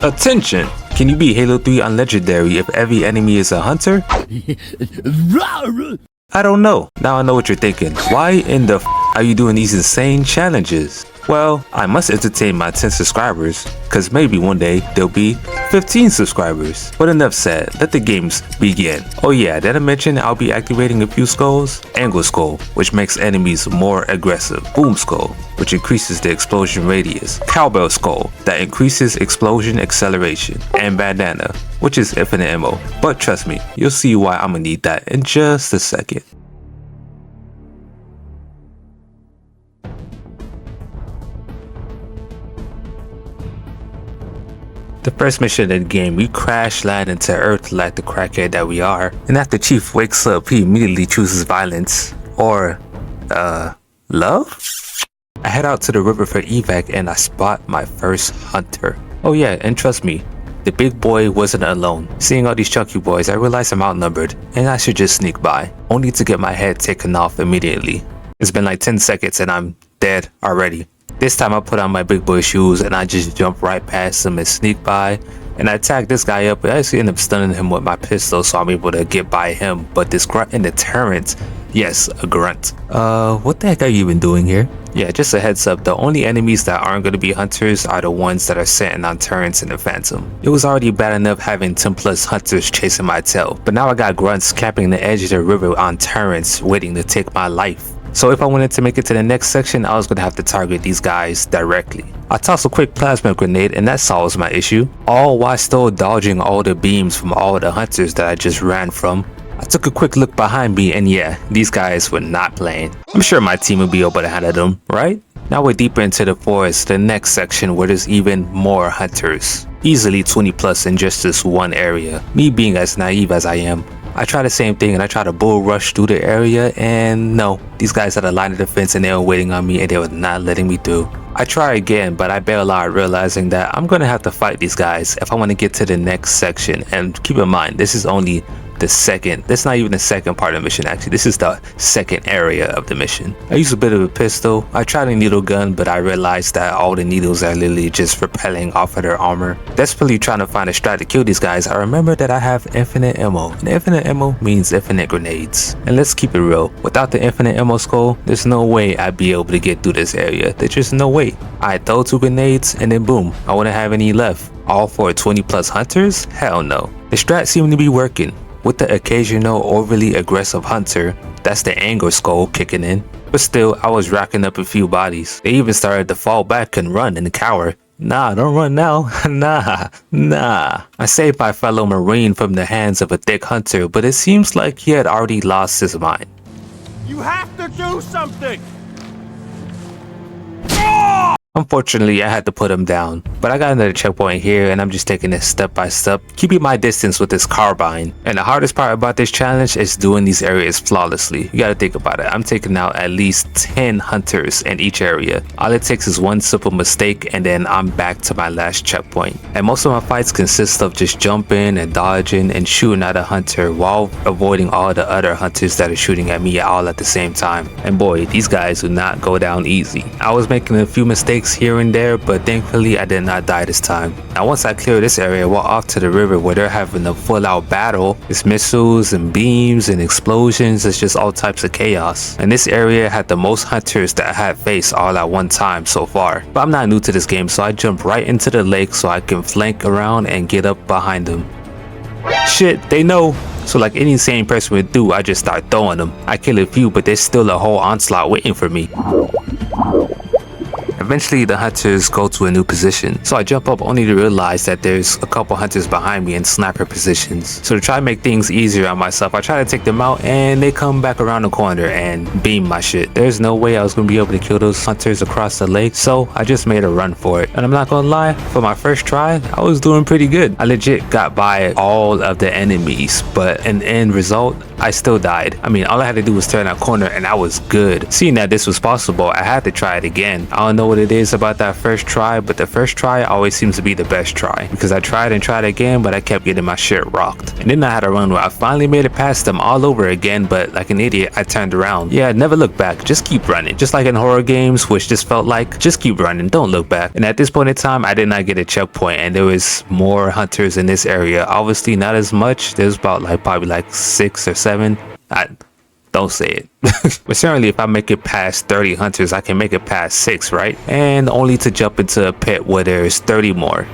Attention! Can you beat Halo 3 on Legendary if every enemy is a hunter? I don't know. Now I know what you're thinking. Why in the are you doing these insane challenges? Well, I must entertain my 10 subscribers, cause maybe one day there'll be 15 subscribers. But enough said, let the games begin. Oh yeah, did I mention I'll be activating a few skulls? Angle Skull, which makes enemies more aggressive. Boom Skull, which increases the explosion radius. Cowbell Skull, that increases explosion acceleration. And Bandana, which is infinite ammo. But trust me, you'll see why I'm gonna need that in just a second. The first mission in the game, we crash land into Earth like the crackhead that we are. And after Chief wakes up, he immediately chooses violence. Or, love? I head out to the river for evac and I spot my first hunter. Oh yeah, and trust me, the big boy wasn't alone. Seeing all these chunky boys, I realize I'm outnumbered and I should just sneak by, only to get my head taken off immediately. It's been like 10 seconds and I'm dead already. This time I put on my big boy shoes and I just jump right past him and sneak by. And I attack this guy up, but I actually end up stunning him with my pistol, so I'm able to get by him. But this grunt in the turret, yes, a grunt. What the heck are you even doing here? Yeah, just a heads up, the only enemies that aren't going to be hunters are the ones that are sitting on turrets in the Phantom. It was already bad enough having 10 plus hunters chasing my tail, but now I got grunts capping the edge of the river on turrets waiting to take my life. So if I wanted to make it to the next section, I was going to have to target these guys directly. I toss a quick plasma grenade and that solves my issue, all while still dodging all the beams from all the hunters that I just ran from. I took a quick look behind me and yeah, these guys were not playing. I'm sure my team would be able to handle them, right? Now we're deeper into the forest, the next section where there's even more hunters. Easily 20 plus in just this one area. Me being as naive as I am, I try the same thing and I try to bull rush through the area and no, these guys had a line of defense and they were waiting on me and they were not letting me through. I try again, but I bail out realizing that I'm gonna have to fight these guys if I want to get to the next section. And keep in mind, this is only the second, that's not even the second part of the mission actually, this is the second area of the mission. I use a bit of a pistol, I tried a needle gun, but I realized that all the needles are literally just repelling off of their armor. Desperately trying to find a strat to kill these guys, I remember that I have infinite ammo, and infinite ammo means infinite grenades. And let's keep it real, without the infinite ammo skull, there's no way I'd be able to get through this area, there's just no way. I throw 2 grenades and then boom, I wouldn't have any left. All for 20 plus hunters? Hell no. The strat seemed to be working. With the occasional overly aggressive hunter, that's the anger skull kicking in. But still, I was racking up a few bodies. They even started to fall back and run and cower. Nah, don't run now. Nah. I saved my fellow Marine from the hands of a thick hunter, but it seems like he had already lost his mind. You have to do something! Unfortunately, I had to put him down, but I got another checkpoint here and I'm just taking it step by step, keeping my distance with this carbine. And the hardest part about this challenge is doing these areas flawlessly. You gotta think about it, I'm taking out at least 10 hunters in each area. All it takes is one simple mistake and then I'm back to my last checkpoint. And most of my fights consist of just jumping and dodging and shooting at a hunter while avoiding all the other hunters that are shooting at me all at the same time. And boy, these guys do not go down easy. I was making a few mistakes here and there, but thankfully I did not die this time. Now once I clear this area, we're off to the river where they're having a full out battle. It's missiles and beams and explosions, it's just all types of chaos. And this area had the most hunters that I had faced all at one time so far. But I'm not new to this game, so I jump right into the lake so I can flank around and get up behind them. Shit, they know. So like any sane person would do, I just start throwing them. I kill a few, but there's still a whole onslaught waiting for me. Eventually the hunters go to a new position, so I jump up only to realize that there's a couple hunters behind me in sniper positions. So to try to make things easier on myself, I try to take them out and they come back around the corner and beam my shit. There's no way I was gonna be able to kill those hunters across the lake, so I just made a run for it. And I'm not gonna lie, for my first try, I was doing pretty good. I legit got by all of the enemies, but in the end result, I still died. I mean, all I had to do was turn that corner and I was good. Seeing that this was possible, I had to try it again. I don't know what what it is about that first try, but the first try always seems to be the best try, because I tried and tried again, but I kept getting my shit rocked. And then I had a run where I finally made it past them all over again, but like an idiot, I turned around. Yeah, never look back, just keep running. Just like in horror games, which just felt like, just keep running, don't look back. And at this point in time, I did not get a checkpoint, and there was more hunters in this area. Obviously not as much. There's about like probably like 6 or 7. Don't say it. But certainly if I make it past 30 hunters, I can make it past 6, right? And only to jump into a pit where there's 30 more.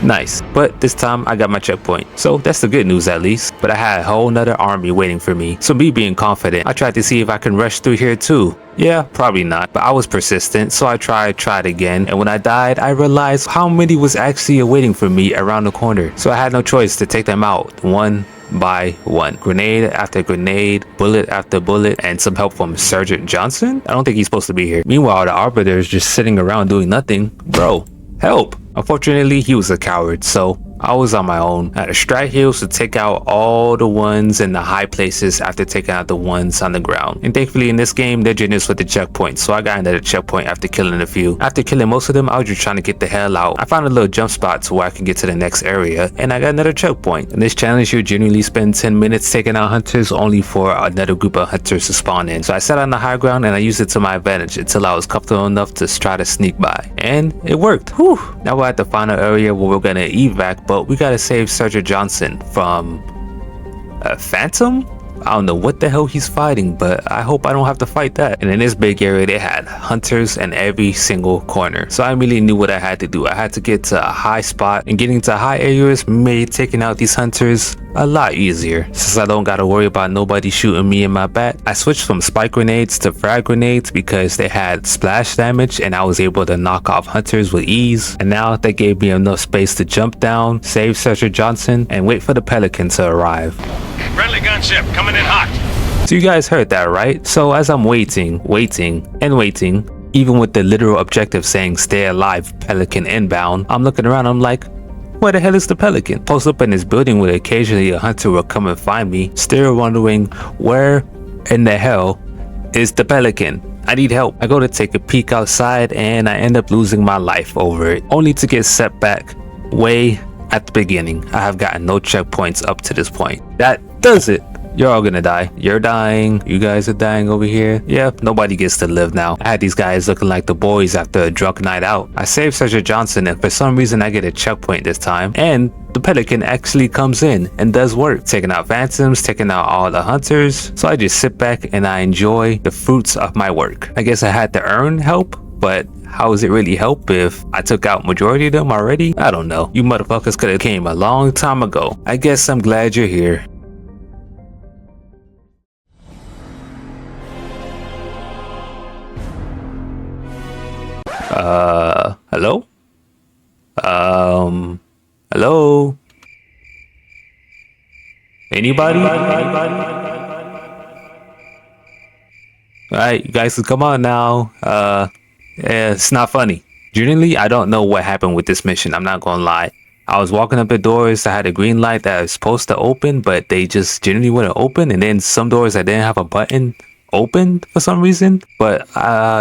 Nice. But this time I got my checkpoint, so that's the good news at least. But I had a whole nother army waiting for me, so me being confident, I tried to see if I can rush through here too. Yeah, probably not, but I was persistent, so I tried again, and when I died, I realized how many was actually awaiting for me around the corner. So I had no choice to take them out one by one. Grenade after grenade, bullet after bullet, and some help from Sergeant Johnson? I don't think he's supposed to be here. Meanwhile, the Arbiter is just sitting around doing nothing. Bro, help! Unfortunately, he was a coward, so I was on my own. I had to strike heals to take out all the ones in the high places after taking out the ones on the ground. And thankfully in this game, they're generous with the checkpoints, so I got another checkpoint after killing a few. After killing most of them, I was just trying to get the hell out. I found a little jump spot to where I can get to the next area, and I got another checkpoint. In this challenge, you generally spend 10 minutes taking out hunters, only for another group of hunters to spawn in. So I sat on the high ground and I used it to my advantage until I was comfortable enough to try to sneak by. And it worked. Whew. Now we're at the final area where we're gonna evac, but we gotta save Sergeant Johnson from a phantom? I don't know what the hell he's fighting, but I hope I don't have to fight that. And in this big area, they had hunters in every single corner. So I immediately knew what I had to do. I had to get to a high spot, and getting to high areas made taking out these hunters a lot easier. Since I don't gotta worry about nobody shooting me in my back, I switched from spike grenades to frag grenades because they had splash damage and I was able to knock off hunters with ease. And now that gave me enough space to jump down, save Sergeant Johnson, and wait for the Pelican to arrive. Friendly gunship coming in hot. So you guys heard that, right? So as I'm waiting, even with the literal objective saying stay alive, Pelican inbound, I'm looking around, I'm like, where the hell is the Pelican? Post up in this building where occasionally a hunter will come and find me, still wondering where in the hell is the Pelican? I need help. I go to take a peek outside and I end up losing my life over it, only to get set back way at the beginning. I have gotten no checkpoints up to this point. That does it. You're all gonna die. You're dying. You guys are dying over here. Yep, nobody gets to live now. I had these guys looking like the boys after a drunk night out. I saved Sergeant Johnson, and for some reason I get a checkpoint this time. And the Pelican actually comes in and does work, taking out phantoms, taking out all the hunters. So I just sit back and I enjoy the fruits of my work. I guess I had to earn help, but how does it really help if I took out majority of them already? I don't know. You motherfuckers could have came a long time ago. I guess I'm glad you're here. Hello? Hello? Anybody? Alright, you guys can come on now. Yeah, it's not funny. Generally, I don't know what happened with this mission, I'm not gonna lie. I was walking up the doors, I had a green light that was supposed to open, but they just generally wouldn't open, and then some doors that didn't have a button opened for some reason. But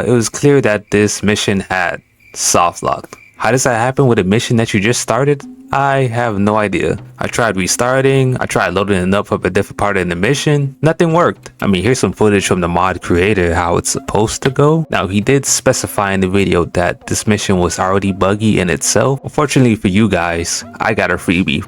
it was clear that this mission had soft locked. How does that happen with a mission that you just started? I have no idea. I tried restarting, I tried loading it up for a different part of the mission. Nothing worked. I mean, here's some footage from the mod creator how it's supposed to go. Now, he did specify in the video that this mission was already buggy in itself. Unfortunately for you guys, I got a freebie.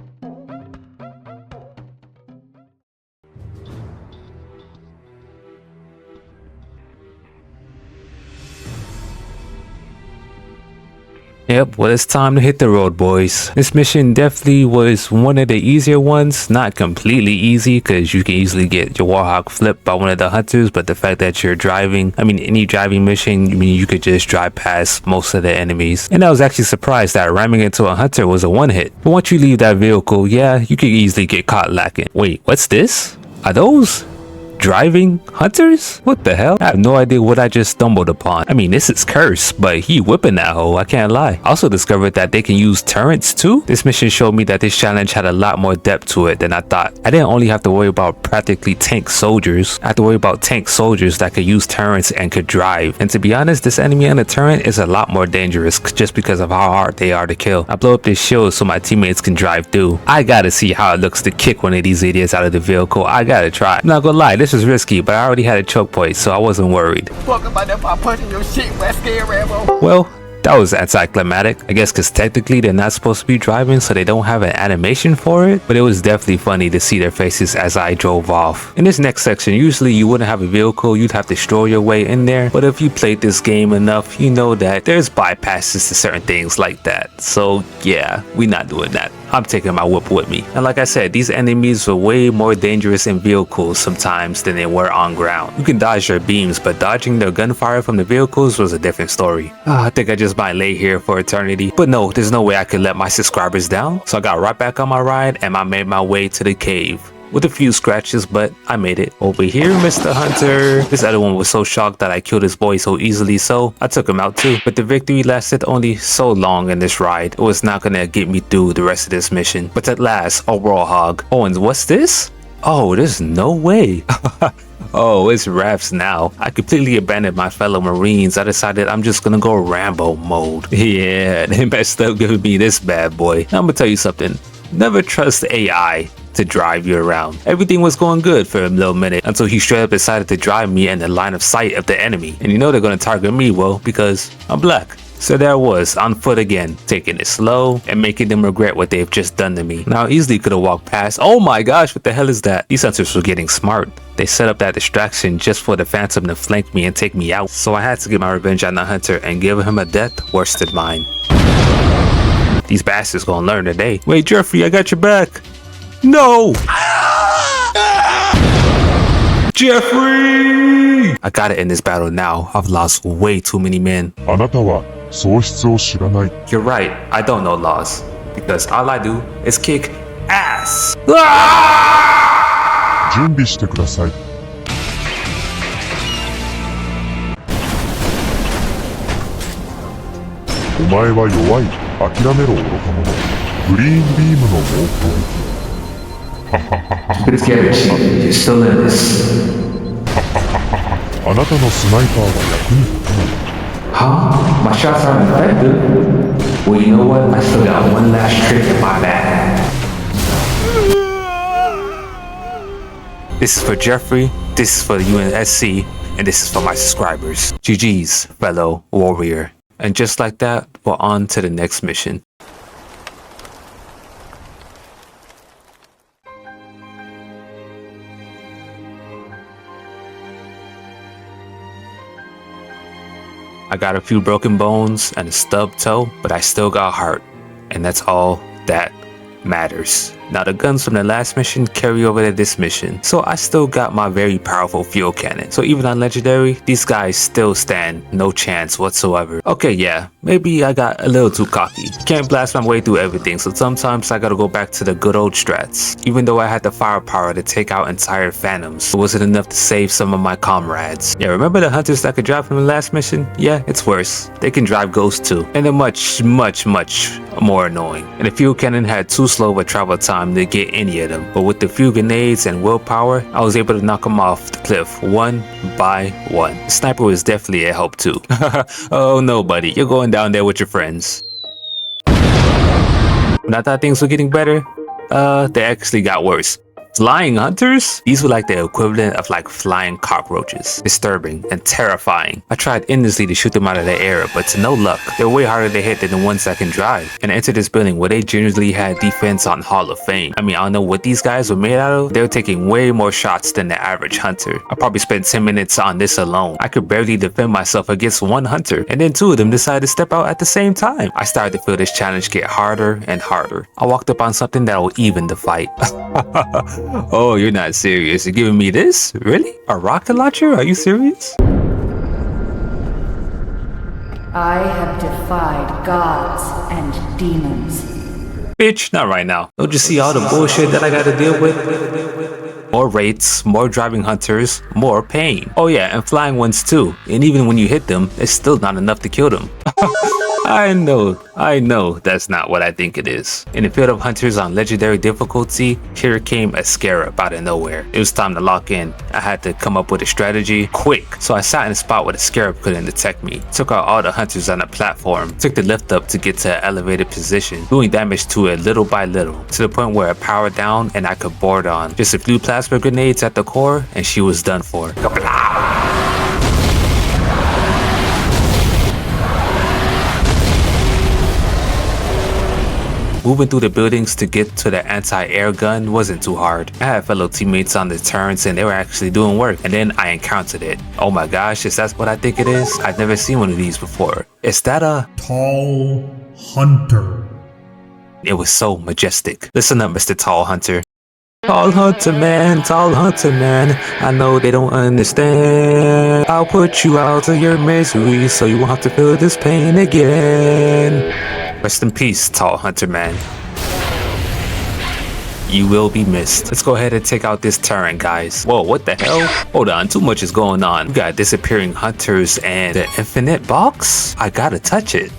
Yep, well, it's time to hit the road, boys. This mission definitely was one of the easier ones. Not completely easy, because you can easily get your Warhawk flipped by one of the hunters, but the fact that you're driving, I mean, any driving mission, I mean, you could just drive past most of the enemies. And I was actually surprised that ramming into a hunter was a one hit. But once you leave that vehicle, yeah, you could easily get caught lacking. Wait, what's this? Are those driving hunters? What the hell? I have no idea what I just stumbled upon. I mean, this is cursed, but he whipping that hoe, I can't lie. I also discovered that they can use turrets too. This mission showed me that this challenge had a lot more depth to it than I thought. I didn't only have to worry about practically tank soldiers. I had to worry about tank soldiers that could use turrets and could drive. And to be honest, this enemy on a turret is a lot more dangerous just because of how hard they are to kill. I blow up this shield so my teammates can drive through. I gotta see how it looks to kick one of these idiots out of the vehicle. I gotta try. I'm not gonna lie, this was risky, but I already had a choke point, so I wasn't worried. Well, that was anticlimactic. I guess because technically they're not supposed to be driving, so they don't have an animation for it. But it was definitely funny to see their faces as I drove off. In this next section, usually you wouldn't have a vehicle, you'd have to stroll your way in there. But if you played this game enough, you know that there's bypasses to certain things like that. So yeah, we're not doing that. I'm taking my whip with me. And like I said, these enemies were way more dangerous in vehicles sometimes than they were on ground. You can dodge their beams, but dodging their gunfire from the vehicles was a different story. I think I just might lay here for eternity. But no, there's no way I could let my subscribers down. So I got right back on my ride and I made my way to the cave. With a few scratches, but I made it. Over here, Mr. Hunter. This other one was so shocked that I killed his boy so easily, so I took him out too. But the victory lasted only so long in this ride. It was not gonna get me through the rest of this mission. But at last, a raw hog. Oh, and what's this? Oh, there's no way. Oh, it's raps now. I completely abandoned my fellow Marines. I decided I'm just gonna go Rambo mode. Yeah, they messed up giving me this bad boy. Now I'm gonna tell you something. Never trust AI to drive you around. Everything was going good for a little minute until he straight up decided to drive me in the line of sight of the enemy. And you know they're gonna target me, well, because I'm black. So there I was, on foot again, taking it slow and making them regret what they've just done to me. Now I easily could have walked past. Oh my gosh, what the hell is that? These hunters were getting smart. They set up that distraction just for the Phantom to flank me and take me out. So I had to get my revenge on the hunter and give him a death worse than mine. These bastards gonna learn today. Wait, Jeffrey, I got your back. No! Jeffrey! I gotta end this battle now. I've lost way too many men. You're right, I don't know laws. Because all I do is kick ass. Ah! 準備してください。お前は弱い。諦めろ愚か者。グリーンビームの猛攻撃。You're still in this. あなたのスナイパーは役に立たない。Huh? My shots aren't effective? Well, you know what? I still got one last trick in my bag. This is for Jeffrey, this is for the UNSC, and this is for my subscribers. GG's, fellow warrior. And just like that, we're on to the next mission. I got a few broken bones and a stubbed toe, but I still got heart. And that's all that matters. Now the guns from the last mission carry over to this mission, so I still got my very powerful fuel cannon. So even on legendary, these guys still stand no chance whatsoever. Okay, yeah, maybe I got a little too cocky. Can't blast my way through everything, so sometimes I gotta go back to the good old strats. Even though I had the firepower to take out entire phantoms, it wasn't enough to save some of my comrades. Yeah, remember the hunters that could drive from the last mission? Yeah, it's worse. They can drive ghosts too, and they're much more annoying. And the fuel cannon had too slow of a travel time to get any of them, but with the few grenades and willpower, I was able to knock them off the cliff one by one. The sniper was definitely a help too. Oh no, buddy, you're going down there with your friends. When I thought things were getting better, they actually got worse. Flying hunters? These were like the equivalent of like flying cockroaches. Disturbing and terrifying. I tried endlessly to shoot them out of the air, but to no luck. They're way harder to hit than the ones that can drive. And I entered this building where they generally had defense on Hall of Fame. I mean, I don't know what these guys were made out of. They were taking way more shots than the average hunter. I probably spent 10 minutes on this alone. I could barely defend myself against one hunter, and then two of them decided to step out at the same time. I started to feel this challenge get harder and harder. I walked up on something that will even the fight. Oh, you're not serious. You're giving me this? Really? A rocket launcher? Are you serious? I have defied gods and demons. Bitch, not right now. Don't you see all the bullshit that I gotta deal with? more rates, more driving hunters, more pain. Oh yeah, and flying ones too. And even when you hit them, it's still not enough to kill them. I know that's not what I think it is. In the field of hunters on legendary difficulty, here came a scarab out of nowhere. It was time to lock in. I had to come up with a strategy quick. So I sat in a spot where the scarab couldn't detect me. Took out all the hunters on the platform. Took the lift up to get to an elevated position, doing damage to it little by little, to the point where it powered down and I could board on. Just a few plasma grenades at the core and she was done for. Moving through the buildings to get to the anti-air gun wasn't too hard. I had fellow teammates on the turns and they were actually doing work, and then I encountered it. Oh my gosh, is that what I think it is? I've never seen one of these before. Is that a Tall Hunter? It was so majestic. Listen up, Mr. Tall Hunter. Tall hunter man, I know they don't understand. I'll put you out of your misery so you won't have to feel this pain again. Rest in peace, Tall Hunter man. You will be missed. Let's go ahead and take out this turret, guys. Whoa, what the hell? Hold on, too much is going on. We got disappearing hunters and the infinite box? I gotta touch it.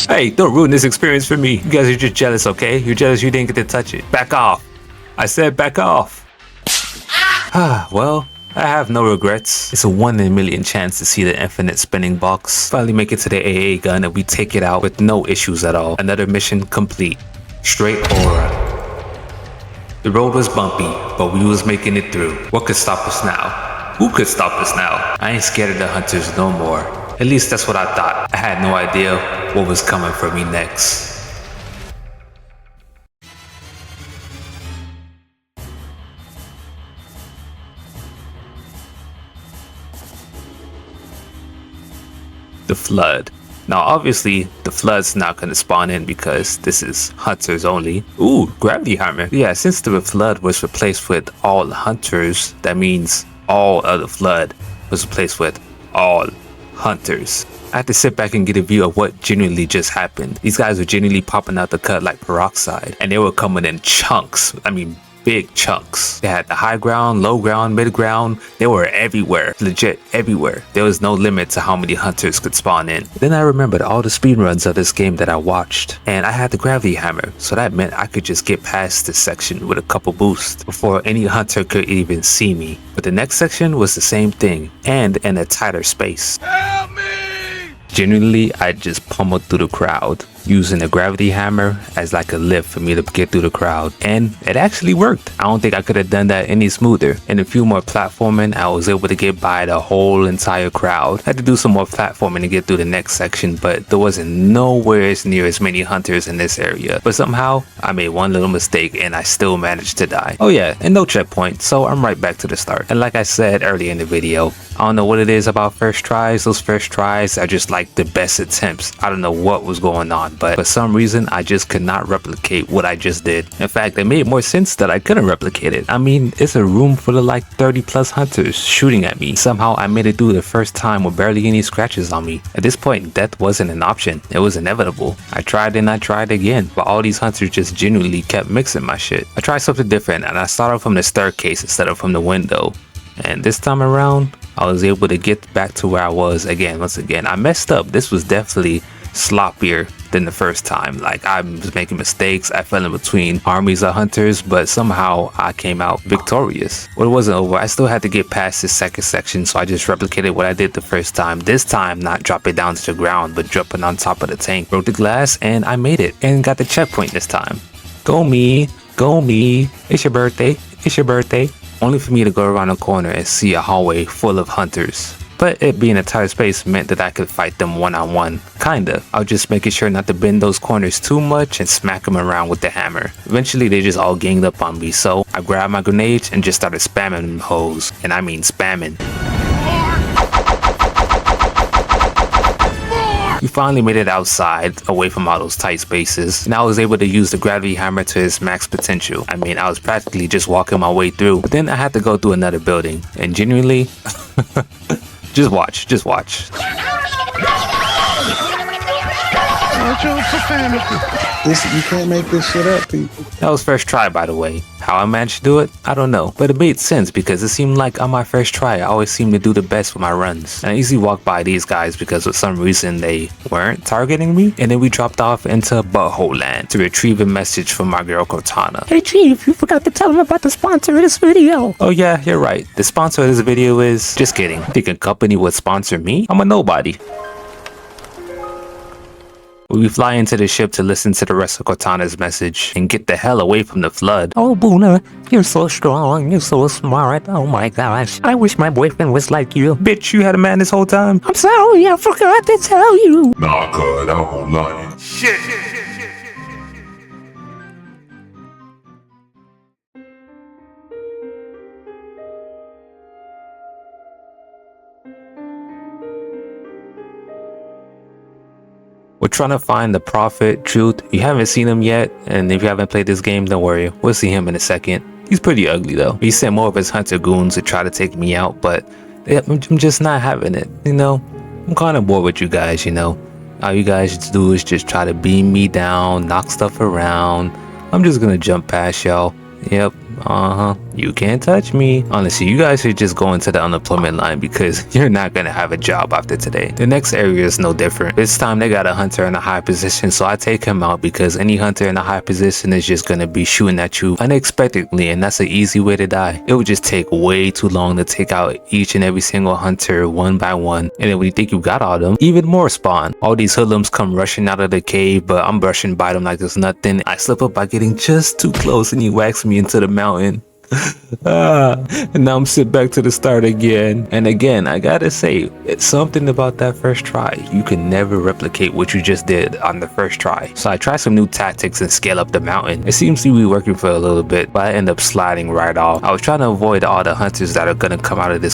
Hey, don't ruin this experience for me. You guys are just jealous, okay? You're jealous you didn't get to touch it. Back off. I said back off. Well, I have no regrets. It's a 1 in a million chance to see the infinite spinning box. Finally make it to the AA gun and we take it out with no issues at all. Another mission complete. Straight aura. The road was bumpy, but we was making it through. What could stop us now? Who could stop us now? I ain't scared of the hunters no more. At least that's what I thought. I had no idea what was coming for me next. The flood. Now obviously the flood's not going to spawn in because this is hunters only. Ooh, gravity hammer. Yeah, since the flood was replaced with all hunters, that means all of the flood was replaced with all hunters. I had to sit back and get a view of what genuinely just happened. These guys were genuinely popping out the cut like peroxide, and they were coming in chunks. I mean, big chunks. They had the high ground, low ground, mid ground. They were everywhere, legit everywhere. There was no limit to how many hunters could spawn in. Then I remembered all the speedruns of this game that I watched, and I had the gravity hammer, so that meant I could just get past this section with a couple boosts before any hunter could even see me. But the next section was the same thing, and in a tighter space. Help me! Genuinely, I just pummeled through the crowd, using the gravity hammer as like a lift for me to get through the crowd. And it actually worked. I don't think I could have done that any smoother. And a few more platforming, I was able to get by the whole entire crowd. I had to do some more platforming to get through the next section, but there wasn't nowhere near as many hunters in this area. But somehow, I made one little mistake and I still managed to die. Oh yeah, and no checkpoint, so I'm right back to the start. And like I said earlier in the video, I don't know what it is about first tries. Those first tries are just like the best attempts. I don't know what was going on, but for some reason I just could not replicate what I just did. In fact, it made more sense that I couldn't replicate it. I mean, it's a room full of like 30 plus hunters shooting at me. Somehow I made it through the first time with barely any scratches on me. At this point, death wasn't an option. It was inevitable. I tried and I tried again, but all these hunters just genuinely kept mixing my shit. I tried something different and I started from the staircase instead of from the window. And this time around, I was able to get back to where I was again. Once again, I messed up. This was definitely sloppier than the first time. Like, I was making mistakes. I fell in between armies of hunters, but somehow I came out victorious. Well, it wasn't over. I still had to get past this second section, so I just replicated what I did the first time. This time, not drop it down to the ground, but jumping on top of the tank. Broke the glass, and I made it, and got the checkpoint this time. Go me, go me. It's your birthday. It's your birthday. Only for me to go around the corner and see a hallway full of hunters. But it being a tight space meant that I could fight them one-on-one. Kinda. I was just making sure not to bend those corners too much and smack them around with the hammer. Eventually they just all ganged up on me, so I grabbed my grenades and just started spamming them hoes. And I mean spamming. We finally made it outside, away from all those tight spaces, and I was able to use the gravity hammer to its max potential. I mean, I was practically just walking my way through, but then I had to go through another building, and genuinely, just watch, just watch. I chose for fantasy. You can't make this shit up, people. That was first try, by the way. How I managed to do it, I don't know. But it made sense because it seemed like on my first try, I always seem to do the best with my runs. And I easily walked by these guys because for some reason they weren't targeting me. And then we dropped off into Butthole Land to retrieve a message from my girl Cortana. Hey Chief, you forgot to tell him about the sponsor of this video. Oh yeah, you're right. The sponsor of this video is... Just kidding. Think a company would sponsor me? I'm a nobody. We fly into the ship to listen to the rest of Cortana's message and get the hell away from the flood. Oh, Boona, you're so strong, you're so smart. Oh my gosh, I wish my boyfriend was like you. Bitch, you had a man this whole time? I'm sorry, I forgot to tell you. Nah, cuz, I won't lie. Shit! We're trying to find the Prophet, Truth. You haven't seen him yet, and if you haven't played this game, don't worry. We'll see him in a second. He's pretty ugly though. He sent more of his hunter goons to try to take me out, but I'm just not having it, you know? I'm kind of bored with you guys, you know? All you guys do is just try to beam me down, knock stuff around. I'm just gonna jump past y'all. Yep. You can't touch me. Honestly, you guys should just go into the unemployment line because you're not gonna have a job after today. The next area is no different. This time they got a hunter in a high position, so I take him out because any hunter in a high position is just gonna be shooting at you unexpectedly, and that's an easy way to die. It would just take way too long to take out each and every single hunter one by one, and then when you think you got all of them, even more spawn. All these hoodlums come rushing out of the cave, but I'm brushing by them like there's nothing. I slip up by getting just too close and he whacks me into the mountain. And now I'm sit back to the start again. And again, I gotta say, it's something about that first try. You can never replicate what you just did on the first try. So I try some new tactics and scale up the mountain. It seems to be working for a little bit, but I end up sliding right off. I was trying to avoid all the hunters that are gonna come out of this.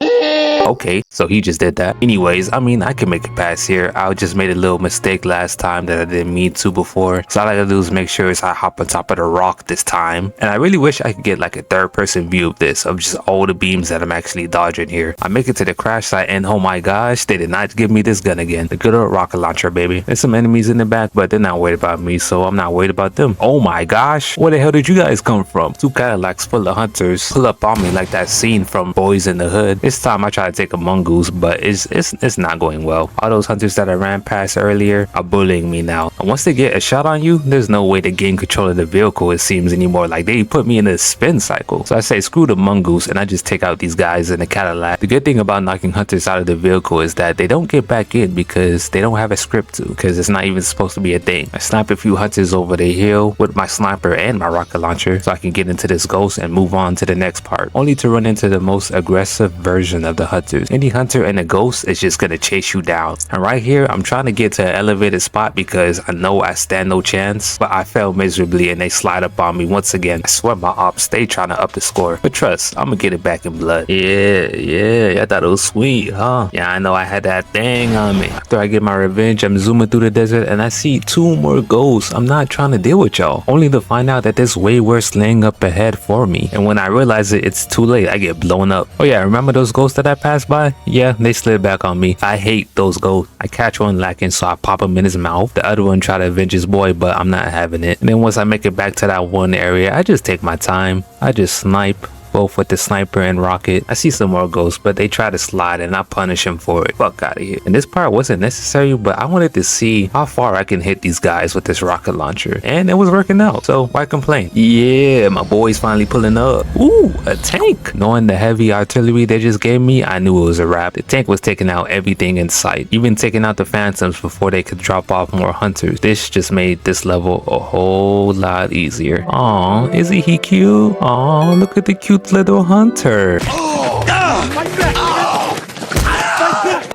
Okay, so he just did that. Anyways, I mean, I can make it past here. I just made a little mistake last time that I didn't mean to before. So all I gotta do is make sure I hop on top of the rock this time. And I really wish I could get like a third-person view of this, of just all the beams that I'm actually dodging here. I make it to the crash site and oh my gosh, they did not give me this gun again. The good old rocket launcher, baby. There's some enemies in the back, but they're not worried about me, so I'm not worried about them. Oh my gosh, where the hell did you guys come from? Two Cadillacs full of hunters pull up on me like that scene from Boys in the Hood. This time I try to take a mongoose, but it's not going well. All those hunters that I ran past earlier are bullying me now. And once they get a shot on you, there's no way to gain control of the vehicle, it seems anymore. Like they put me in a spin cycle. So I say screw the mongoose and I just take out these guys in the Cadillac. The good thing about knocking hunters out of the vehicle is that they don't get back in because they don't have a script to, because it's not even supposed to be a thing. I sniped a few hunters over the hill with my sniper and my rocket launcher so I can get into this ghost and move on to the next part, only to run into the most aggressive version of the hunters. Any hunter and a ghost is just gonna chase you down. And right here, I'm trying to get to an elevated spot because I know I stand no chance, but I fell miserably and they slide up on me once again. I swear my ops, they trying to up the score. But trust, I'm gonna get it back in blood. Yeah, I thought it was sweet, huh? Yeah, I know I had that thing on me. After I get my revenge, I'm zooming through the desert and I see two more ghosts. I'm not trying to deal with y'all, only to find out that there's way worse laying up ahead for me. And when I realize it's too late, I get blown up. Oh yeah, remember those ghosts that I passed by? Yeah, they slid back on me. I hate those ghosts. I catch one lacking, so I pop him in his mouth. The other one try to avenge his boy, but I'm not having it. And then once I make it back to that one area, I just take my time. I just snipe. Both with the sniper and rocket. I see some more ghosts, but they try to slide and I punish them for it. Fuck out of here. And this part wasn't necessary, but I wanted to see how far I can hit these guys with this rocket launcher. And it was working out, so why complain? Yeah, my boy's finally pulling up. Ooh, a tank. Knowing the heavy artillery they just gave me, I knew it was a wrap. The tank was taking out everything in sight, even taking out the phantoms before they could drop off more hunters. This just made this level a whole lot easier. Aw, isn't he cute? Aw, look at the cute little hunter.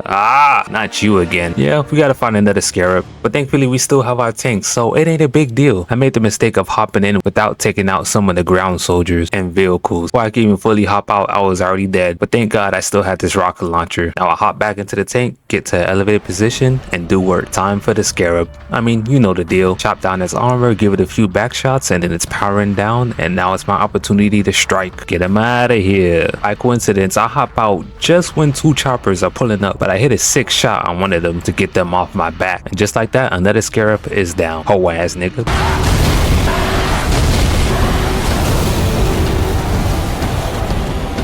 Ah, not you again. Yeah, we gotta find another scarab. But thankfully we still have our tanks, so it ain't a big deal. I made the mistake of hopping in without taking out some of the ground soldiers and vehicles. Before I could even fully hop out, I was already dead. But thank God I still had this rocket launcher. Now I hop back into the tank, get to an elevated position, and do work. Time for the scarab. I mean, you know the deal. Chop down its armor, give it a few back shots, and then it's powering down, and now it's my opportunity to strike. Get him out of here. By coincidence, I hop out just when two choppers are pulling up, but I hit a 6 shot on one of them to get them off my back. And just like that, another scarab is down. Ho ass nigga.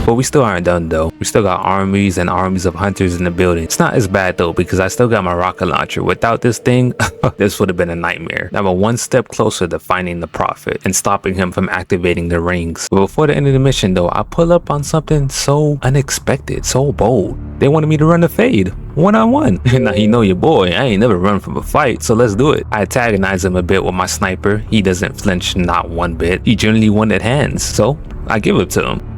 But we still aren't done though. We still got armies and armies of hunters in the building. It's not as bad though because I still got my rocket launcher. Without this thing, this would have been a nightmare. Now we're one step closer to finding the prophet and stopping him from activating the rings. But before the end of the mission though, I pull up on something so unexpected, so bold. They wanted me to run a fade, one-on-one. Now you know your boy, I ain't never run from a fight, so let's do it. I antagonize him a bit with my sniper. He doesn't flinch, not one bit. He generally wanted hands, so I give it to him.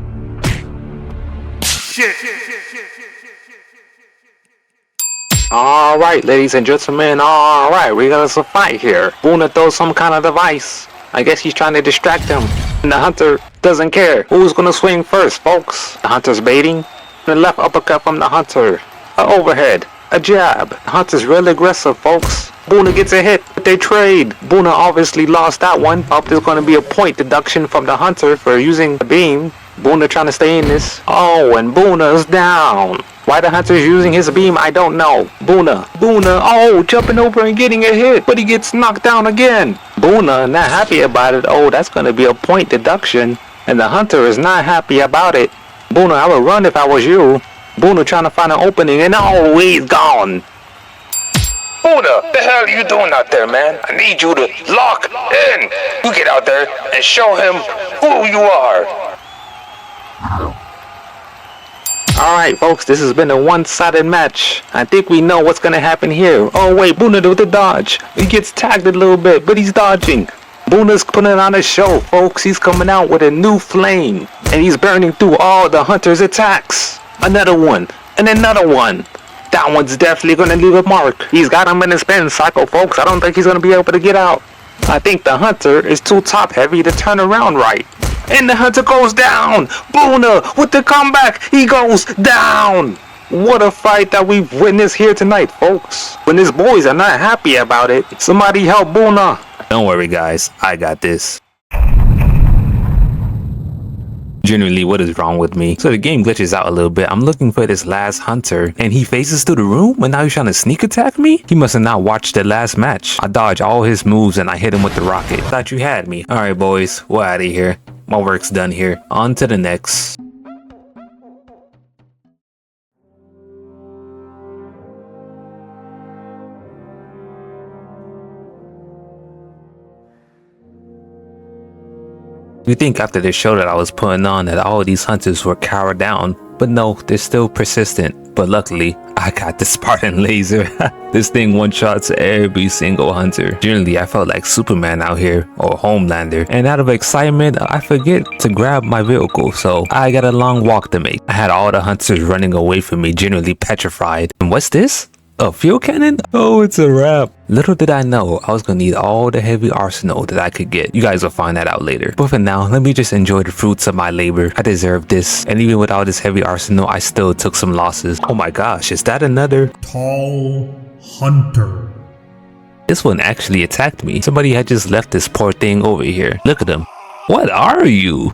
Alright, ladies and gentlemen, alright, we got us a fight here. Buna throws some kind of device. I guess he's trying to distract him. And the hunter doesn't care. Who's gonna swing first, folks? The hunter's baiting. The left uppercut from the hunter. A overhead. A jab. The hunter's real aggressive, folks. Buna gets a hit, but they trade. Buna obviously lost that one. Up there's gonna be a point deduction from the hunter for using the beam. Buna trying to stay in this. Oh, and Buna's down. Why the hunter's using his beam, I don't know. Buna, oh, jumping over and getting a hit, but he gets knocked down again. Buna not happy about it. Oh, that's gonna be a point deduction. And the hunter is not happy about it. Buna, I would run if I was you. Buna trying to find an opening, and oh, he's gone. Buna, the hell are you doing out there, man? I need you to lock in. You get out there and show him who you are. Alright folks, this has been a one-sided match. I think we know what's gonna happen here. Oh wait, Buna with the dodge. He gets tagged a little bit, but he's dodging. Buna's putting on a show, folks. He's coming out with a new flame. And he's burning through all the hunter's attacks. Another one, and another one. That one's definitely gonna leave a mark. He's got him in a spin cycle, folks. I don't think he's gonna be able to get out. I think the hunter is too top heavy to turn around right. And the hunter goes down. Buna with the comeback. He goes down. What a fight that we've witnessed here tonight, folks. When his boys are not happy about it, somebody help Buna. Don't worry, guys. I got this. Generally, what is wrong with me? So the game glitches out a little bit. I'm looking for this last hunter and he faces through the room and now he's trying to sneak attack me? He must have not watched the last match. I dodge all his moves and I hit him with the rocket. Thought you had me. Alright boys, we're out of here. My work's done here. On to the next. You think after the show that I was putting on that all of these hunters were cowered down, but no, they're still persistent. But luckily, I got the Spartan laser. This thing one-shots every single hunter. Generally, I felt like Superman out here, or Homelander. And out of excitement, I forget to grab my vehicle, so I got a long walk to make. I had all the hunters running away from me, generally petrified. And what's this? A fuel cannon? Oh, it's a wrap. Little did I know I was gonna need all the heavy arsenal that I could get. You guys will find that out later. But for now, let me just enjoy the fruits of my labor. I deserve this. And even without this heavy arsenal, I still took some losses. Oh my gosh, is that another Tall Hunter? This one actually attacked me. Somebody had just left this poor thing over here. Look at him. What are you?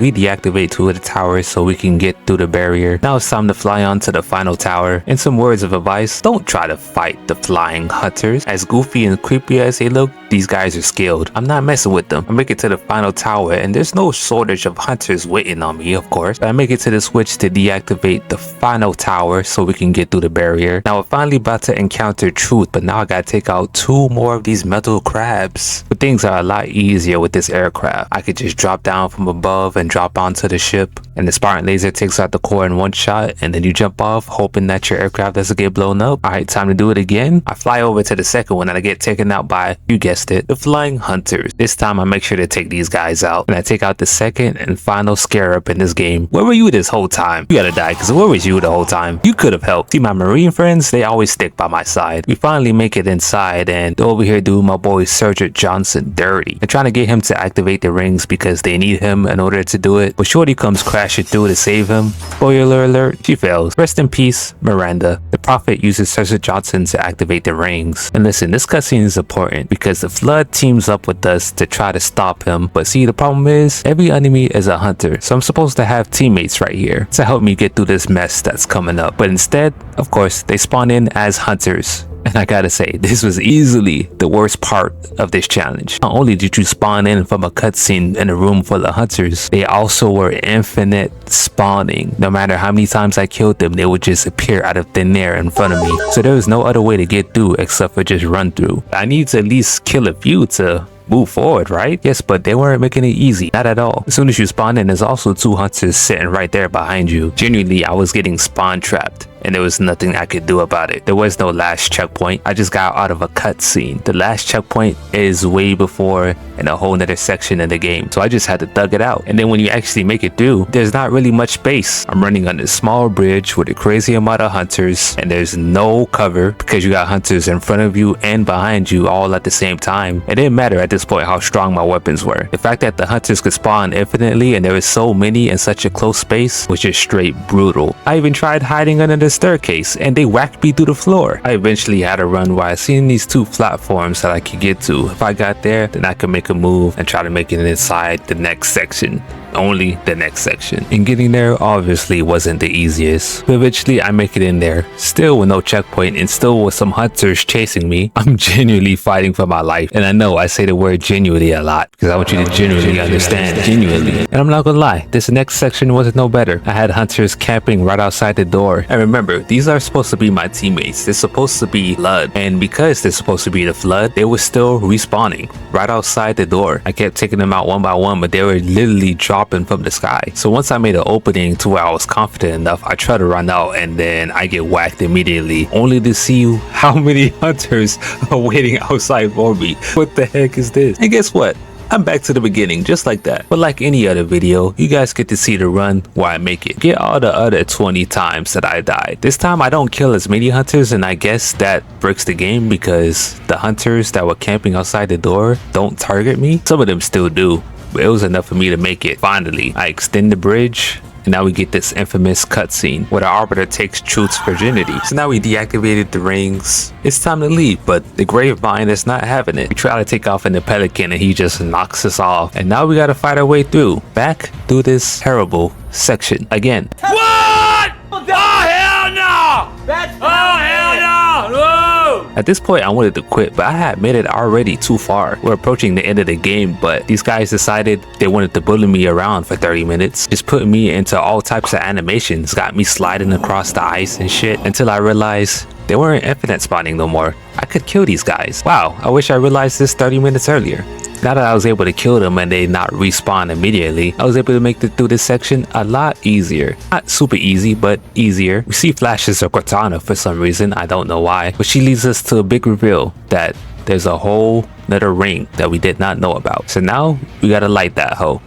We deactivate 2 of the towers so we can get through the barrier. Now it's time to fly on to the final tower. And some words of advice, don't try to fight the flying hunters. As goofy and creepy as they look, these guys are skilled. I'm not messing with them. I make it to the final tower and there's no shortage of hunters waiting on me, of course. But I make it to the switch to deactivate the final tower so we can get through the barrier. Now we're finally about to encounter truth, but now I gotta take out 2 more of these metal crabs. But things are a lot easier with this aircraft. I could just drop down from above and drop onto the ship, and the Spartan laser takes out the core in one shot, and then you jump off hoping that your aircraft doesn't get blown up. Alright, time to do it again. I fly over to the second one and I get taken out by, you guessed it, the flying hunters. This time I make sure to take these guys out, and I take out the second and final scarab in this game. Where were you this whole time? You gotta die, because where was you the whole time? You could have helped. See, my marine friends, they always stick by my side. We finally make it inside, and they're over here doing my boy Sergeant Johnson dirty. They're trying to get him to activate the rings because they need him in order to do it, but Shorty comes crashing crashing through to save him. Spoiler alert, she fails. Rest in peace, Miranda. The Prophet uses Sergeant Johnson to activate the rings. And listen, this cutscene is important because the Flood teams up with us to try to stop him. But see, the problem is every enemy is a hunter, so I'm supposed to have teammates right here to help me get through this mess that's coming up. But instead, of course, they spawn in as hunters. And I gotta say, this was easily the worst part of this challenge. Not only did you spawn in from a cutscene in a room full of hunters, they also were infinite spawning. No matter how many times I killed them, they would just appear out of thin air in front of me. So there was no other way to get through except for just run through. I need to at least kill a few to move forward, right? Yes, but they weren't making it easy, not at all. As soon as you spawn in, there's also 2 hunters sitting right there behind you. Genuinely, I was getting spawn trapped, and there was nothing I could do about it. There was no last checkpoint. I just got out of a cutscene. The last checkpoint is way before in a whole nother section in the game, so I just had to thug it out. And then when you actually make it through, there's not really much space. I'm running on this small bridge with a crazy amount of hunters, and there's no cover because you got hunters in front of you and behind you all at the same time. It didn't matter at this point how strong my weapons were. The fact that the hunters could spawn infinitely and there was so many in such a close space was just straight brutal. I even tried hiding under the staircase and they whacked me through the floor. I eventually had a run where I seen these 2 platforms that I could get to. If I got there, then I could make a move and try to make it inside the next section. Only the next section. And getting there obviously wasn't the easiest, but eventually I make it in there, still with no checkpoint and still with some hunters chasing me. I'm genuinely fighting for my life, and I know I say the word genuinely a lot because I want you to genuinely understand. Genuinely. And I'm not gonna lie, this next section wasn't no better. I had hunters camping right outside the door, and remember, these are supposed to be my teammates. They're supposed to be Flood, and because they're supposed to be the Flood, they were still respawning right outside the door. I kept taking them out one by one, but they were literally dropping from the sky. So once I made an opening to where I was confident enough, I try to run out and then I get whacked immediately, only to see how many hunters are waiting outside for me. What the heck is this? And guess what? I'm back to the beginning just like that. But like any other video, you guys get to see the run where I make it. Get all the other 20 times that I died. This time I don't kill as many hunters, and I guess that breaks the game because the hunters that were camping outside the door don't target me. Some of them still do, but it was enough for me to make it. Finally, I extend the bridge, and now we get this infamous cutscene where the Arbiter takes Truth's virginity. So now we deactivated the rings. It's time to leave, but the Gravevine is not having it. We try to take off in the Pelican and he just knocks us off. And now we gotta fight our way through, back through this terrible section again. What? Oh, hell no! Hell no! No! At this point, I wanted to quit, but I had made it already too far. We're approaching the end of the game, but these guys decided they wanted to bully me around for 30 minutes, just putting me into all types of animations, got me sliding across the ice and shit, until I realized they weren't infinite spawning no more. I could kill these guys. Wow, I wish I realized this 30 minutes earlier. Now that I was able to kill them and they not respawn immediately, I was able to make it through this section a lot easier. Not super easy, but easier. We see flashes of Cortana for some reason, I don't know why, but she leads us to a big reveal that there's a whole nother ring that we did not know about. So now we gotta light that hoe.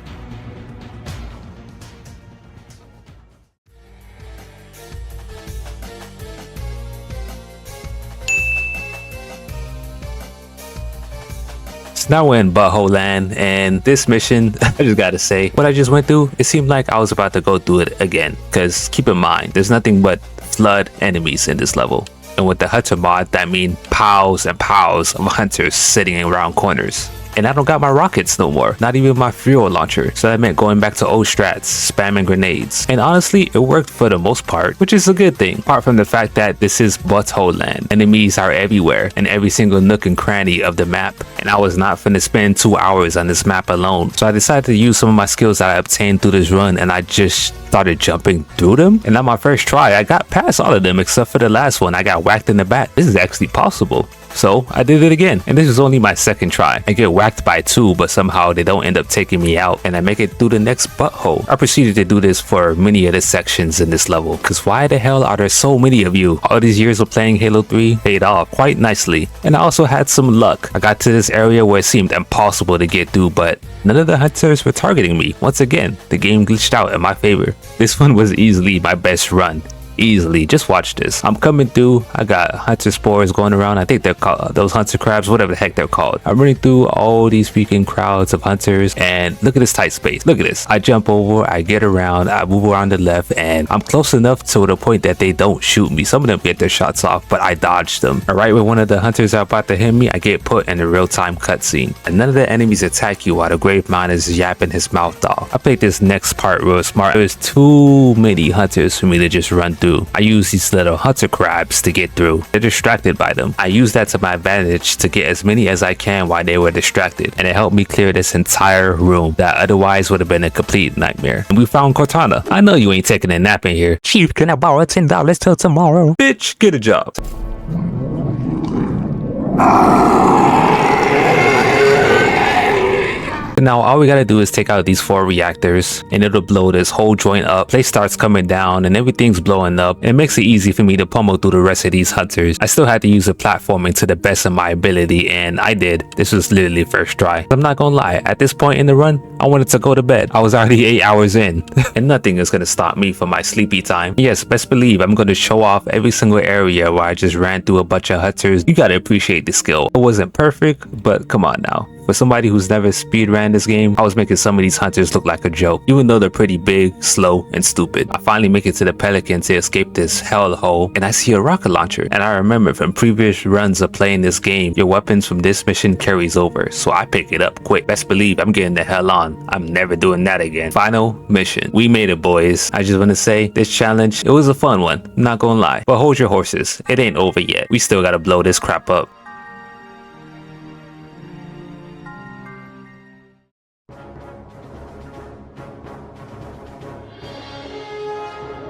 So now we're in Butthole Land, and this mission, I just gotta say, what I just went through, it seemed like I was about to go through it again. Because keep in mind, there's nothing but Flood enemies in this level. And with the Hunter mod, that means piles and piles of hunters sitting around corners. And I don't got my rockets no more, not even my fuel launcher. So that meant going back to old strats, spamming grenades. And honestly, it worked for the most part, which is a good thing. Apart from the fact that this is Butthole Land. Enemies are everywhere, in every single nook and cranny of the map. And I was not finna spend 2 hours on this map alone. So I decided to use some of my skills that I obtained through this run, and I just started jumping through them. And on my first try, I got past all of them except for the last one. I got whacked in the back. This is actually possible. So I did it again, and this is only my second try. I get whacked by 2, but somehow they don't end up taking me out, and I make it through the next butthole. I proceeded to do this for many of the sections in this level, because why the hell are there so many of you? All these years of playing Halo 3 paid off quite nicely. And I also had some luck. I got to this area where it seemed impossible to get through, but none of the hunters were targeting me. Once again, the game glitched out in my favor. This one was easily my best run. easily. Just watch this. I'm coming through. I got hunter spores going around. I think they're called those hunter crabs, whatever the heck they're called. I'm running through all these freaking crowds of hunters, and look at this tight space. Look at this. I jump over, I get around, I move around the left, and I'm close enough to the point that they don't shoot me. Some of them get their shots off, but I dodged them. All right, when one of the hunters are about to hit me, I get put in a real-time cutscene, and none of the enemies attack you while the grave miner is yapping his mouth off. I played this next part real smart. There's too many hunters for me to just run through. I use these little hunter crabs to get through. They're distracted by them. I use that to my advantage to get as many as I can while they were distracted, and it helped me clear this entire room that otherwise would have been a complete nightmare. And we found Cortana. I know you ain't taking a nap in here. Chief, can I borrow $10 till tomorrow? Bitch, get a job. Now all we gotta do is take out these 4 reactors and it'll blow this whole joint up. Place starts coming down and everything's blowing up. It makes it easy for me to pummel through the rest of these hunters. I still had to use the platforming to the best of my ability, and I did. This was literally first try. I'm not gonna lie, at this point in the run, I wanted to go to bed. I was already 8 hours in and nothing is gonna stop me from my sleepy time. Yes, best believe I'm gonna show off every single area where I just ran through a bunch of hunters. You gotta appreciate the skill. It wasn't perfect, but come on now. For somebody who's never speedran this game, I was making some of these hunters look like a joke, even though they're pretty big, slow, and stupid. I finally make it to the Pelican to escape this hellhole, and I see a rocket launcher. And I remember from previous runs of playing this game, your weapons from this mission carries over, so I pick it up quick. Best believe I'm getting the hell on. I'm never doing that again. Final mission. We made it, boys. I just want to say, this challenge, it was a fun one, not gonna lie. But hold your horses, it ain't over yet. We still gotta blow this crap up.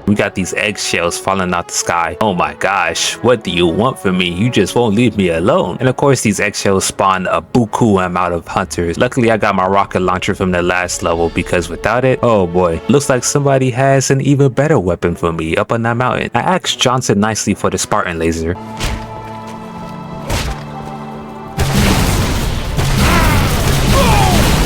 We got these eggshells falling out the sky. Oh my gosh, what do you want from me? You just won't leave me alone. And of course, these eggshells spawn a buku amount of hunters. Luckily, I got my rocket launcher from the last level, because without it, oh boy, looks like somebody has an even better weapon for me up on that mountain. I asked Johnson nicely for the Spartan laser.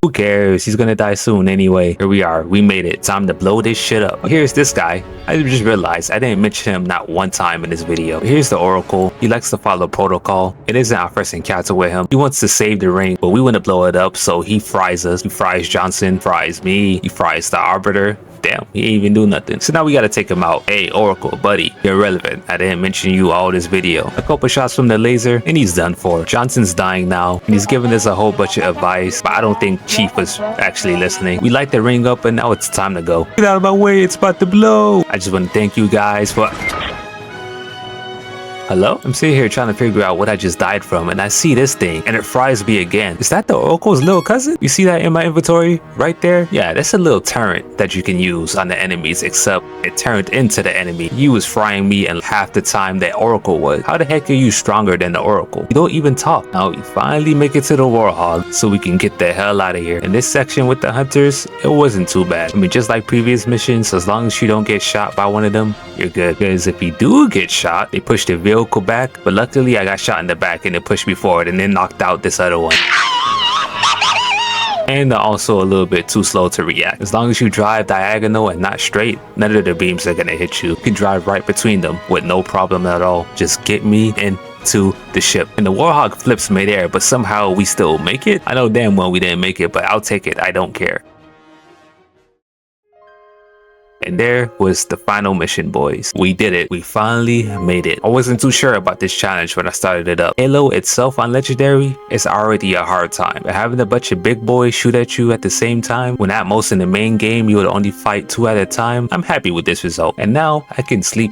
Who cares? He's gonna die soon anyway. Here we are. We made it. Time to blow this shit up. Here's this guy. I just realized I didn't mention him not one time in this video. Here's the Oracle. He likes to follow protocol. It isn't our first encounter with him. He wants to save the ring, but we want to blow it up, so he fries us. He fries Johnson, fries me, he fries the Arbiter. Damn, he ain't even do nothing. So now we gotta take him out. Hey, Oracle, buddy, you're irrelevant. I didn't mention you all this video. A couple shots from the laser, and he's done for. Johnson's dying now, and he's giving us a whole bunch of advice, but I don't think Chief was actually listening. We light the ring up, and now it's time to go. Get out of my way, it's about to blow. I just want to thank you guys for... Hello? I'm sitting here trying to figure out what I just died from, and I see this thing, and it fries me again. Is that the Oracle's little cousin? You see that in my inventory? Right there? Yeah, that's a little turret that you can use on the enemies, except it turned into the enemy. You was frying me in half the time that Oracle was. How the heck are you stronger than the Oracle? You don't even talk. Now we finally make it to the Warhog, so we can get the hell out of here. In this section with the hunters, it wasn't too bad. I mean, just like previous missions, as long as you don't get shot by one of them, you're good. Because if you do get shot, they push the vehicle back, but luckily I got shot in the back and it pushed me forward and then knocked out this other one. And they're also a little bit too slow to react. As long as you drive diagonal and not straight, none of the beams are gonna hit you. You can drive right between them with no problem at all. Just get me into the ship. And the Warhog flips midair, but somehow we still make it. I know damn well we didn't make it, but I'll take it. I don't care. And there was the final mission, boys. We did it. We finally made it. I wasn't too sure about this challenge when I started it up. Halo itself on Legendary is already a hard time. But having a bunch of big boys shoot at you at the same time, when at most in the main game you would only fight 2 at a time, I'm happy with this result. And now I can sleep